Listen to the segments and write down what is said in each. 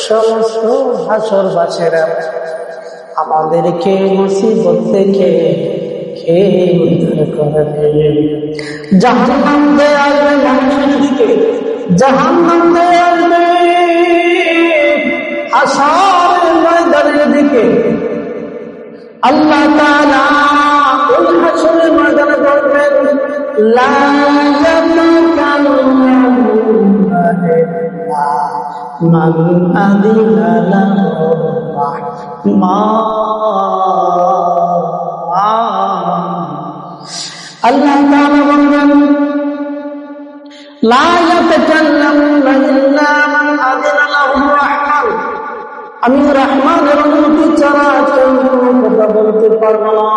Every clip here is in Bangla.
সমস্ত হাসরবাসীরা আমাদেরকে মুসিবত থেকে কে উদ্ধার করবে। জাহান্নাম দিয়ে আসবে মানুষের দিকে, জাহান্নাম দিয়ে আসবে হাসরের ময়দানের দিকে। আল্লাহ তাআলা ওই হাসরের ময়দানে বলবেন, লা ইয়াতাকাল্লামুনা ইল্লা মান আযিনা লাহু আল্লাহ তাআলা বলবেন, লা ইয়াতাকাল্লামুনা ইল্লা মান আযিনা লাহু রাহমান, আমি রহমানের অনুমতি ছাড়া কেউ কোনো কথা বলতে পারবো না।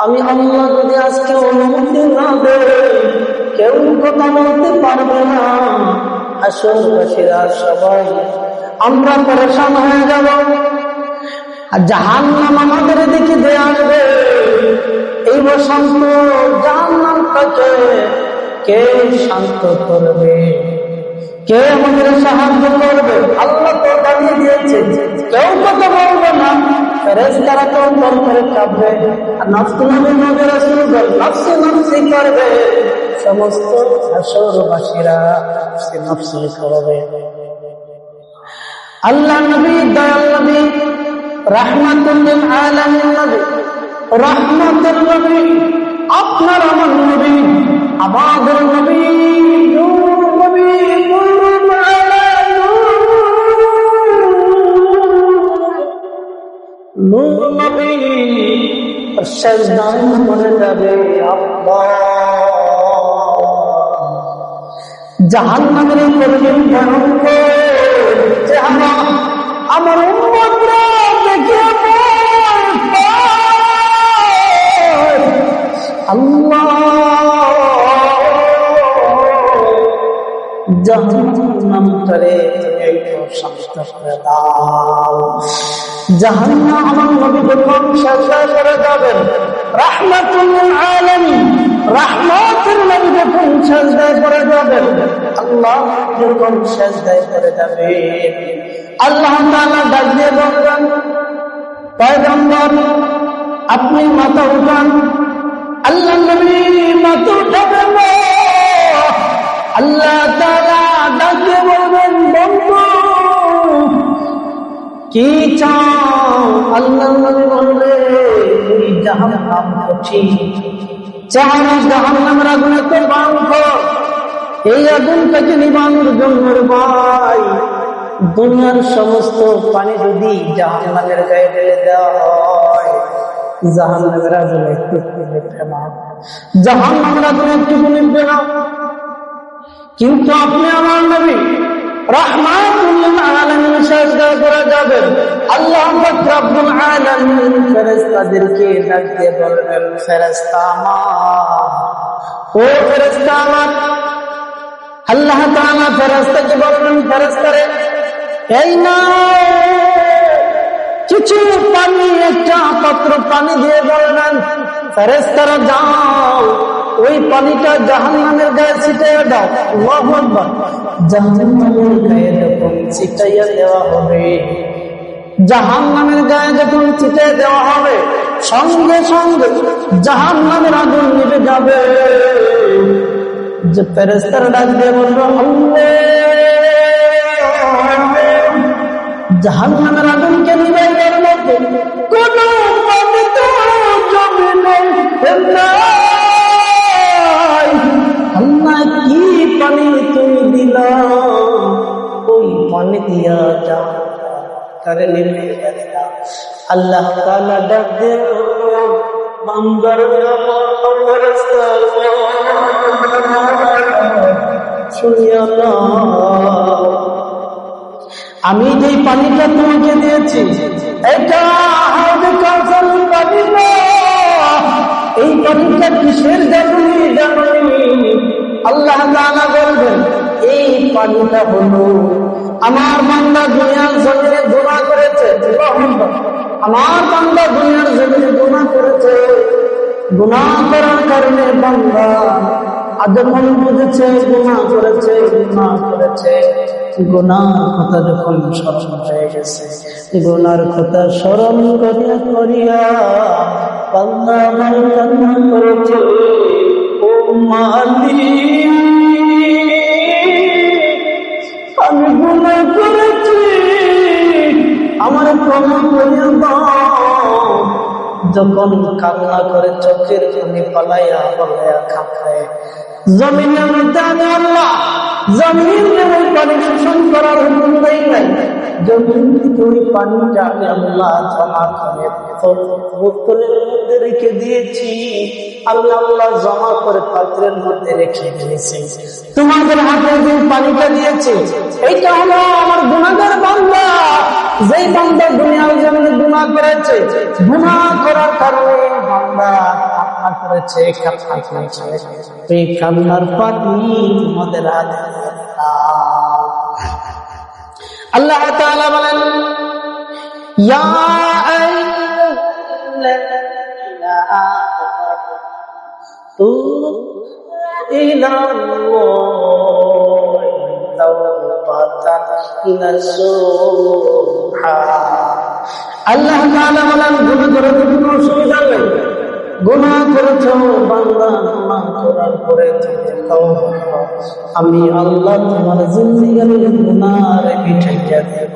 আমি আল্লাহ যদি আজকে অনুমতি না দেই কেউ কথা বলতে পারবে না। হাসরবাসীরা সবাই আমরা পরেশান হয়ে যাব। আর জাহান্নাম আমাদের দিকে দিয়ে আসবে। এই বসন্ত জাহান্নামটাকে কে শান্ত করবে, কে আমাদের সাহায্য করবে? আল্লাহ তো জানিয়ে দিয়েছে কেউ কথা বলবে না। ফেরেশতারা তো অন্তর করে কাঁপবে, আর নফসে নবী রাসূলগণ নফসে নফসে করবে। সমস্ত হাসরবাসীরা নফসে করবে। আল্লাহ নবী, দয়াল নবী, রাহমাতুল লিল আলামিন নবী, রাহমাতুল নবী, আপনার আমার নবী, আমাদের নবী, নূর নবী, নূর নবী সেজদায় পড়ে যাবে। আল্লাহ জাহান্নামের কঠিন ভয়ঙ্কর চেহারা আমার উম্মতরা দেখে আল্লাহ জাহান্নামটারে একটু শান্ত করে দাও। জাহান্নাম আমার নবী যখন সাজদা করে যাবেন, রাহমাতুল লিল আলামিন রাহমাতুল নবী যখন সাজদা করে যাবেন, আল্লাহ যখন সাজদা করে যাবেন, আল্লাহ তাআলা ডাক দিয়ে বলবেন, পয়গম্বর আপনি মাথা উঠান। আল্লাহ নবী মাথা উঠাবেন না। আল্লাহ তাআলা ডাক দিয়ে বলবেন, বন্ধু কি চাও? আল্লাহ নবী বলবে, ওই জাহান্নাম কঠিন চেহারা, জাহান্নামের আগুন এত ভয়ঙ্কর, এই আগুনটাকে নিবানোর জন্য ভাই দুনিয়ার সমস্ত পানি যদি জাহান্নামের গায়ে ঢেলে দেওয়া হয়, জাহান্নামের আগুন একটু নিভবে না, জাহান্নামের আগুন একটু নিভবে না। কিন্তু আপনি আমার নবী রাহমাতুল লিল আলামিন সাজদা করে যাবেন। আল্লাহ পাক রব্বুল আলামিন ফেরেশতাদেরকে ডাক দিয়ে বলবেন, ফেরেশতা আমার, ও ফেরেশতা আমার। আল্লাহ তাআলা ফেরেশতাকে বলবেন, ফেরেশতারে এই না কিছু পানি, একটা পাত্র পানি দিয়ে বলবেন, ফেরেশতারা যাও ওই পানিটা জাহান্নামের গায়ে ছিটিয়ে দাও। আল্লাহু আকবার। জাহান্নামের গায়ে যখন ছিটিয়ে দেওয়া হবে, জাহান্নামের গায়ে যখন ছিটিয়ে দেওয়া হবে, সঙ্গে সঙ্গে জাহান্নামের আগুন নিভে যাবে। যে ফেরেশতারা ডাক দিয়ে বলবে, জাহান্নামের আগুনকে নিভে দেওয়ার মতো কোন পানি তো জমিনে আল্লাহ কি পানি তুমি দিলা, ওই পানি দিয়া যা তারে নেমে গেছে। আল্লাহ তাআলা ডাক দিয়ে বান্দার শুনিয়া না, আমি যেই পানিটা তোমাকে দিয়েছি এটা হাউজে কাউসারের পানি না। এই পানিটা কিসের জানি জানি? আল্লাহ তাআলা বলবেন, এই পানিটা হলো আমার বান্দা দুনিয়ার জমিনে গুনাহ করেছে। আমার বান্দা দুনিয়ার জমিনে গুনাহ করেছে, গুনাহ করার কারণে বান্দা আর যখন বুঝেছে গুনাহ করেছে, গুনার কথা যখন স্মরণ হয়ে গেছে, গুনার কথা স্মরণ করিয়া করিয়া বান্দা আমার কান্না করেছে, ও মালিক আমি গুনাহ করেছি, আমার ক্ষমা করিয়া দাও। যখন কান্না করে চোখের পানি পালাইয়া খায়, জমিনের মধ্যে আমি আল্লাহ জমিনের ওই পানি শোষণ করার হুকুম দেই নাই, জমিন থেকে ওই পানিটা আমি আল্লাহ জমা করে বোতলের মধ্যে রেখে দিয়েছি, আমি আল্লাহ জমা করে পাত্রের মধ্যে রেখে দিয়েছি। তোমাদের হাতে যে পানিটা দিয়েছি, এইটা হলো আমার গুনাহগার বান্দা, যেই বান্দা দুনিয়ার জমিনে গুনাহ করেছে, গুনাহ করার কারণে বান্দা কান্না করেছে, এই কান্নার পানি তোমাদের হাতে আল্লাহ তাআলা বলেন, ইয়া আইয়ুহাল্লাযীনা আমানু তুবু ইলাল্লাহি তাওবাতান নাসুহা। আল্লাহ তাআলা বলেন, গুনাহ করে কোনো অসুবিধা নেই, গুনাহ করেছো বান্দা, গুনাহ করার পরে আমি আল্লাহ তোমার জিন্দেগির গুনাহ মিটাইয়া দেব।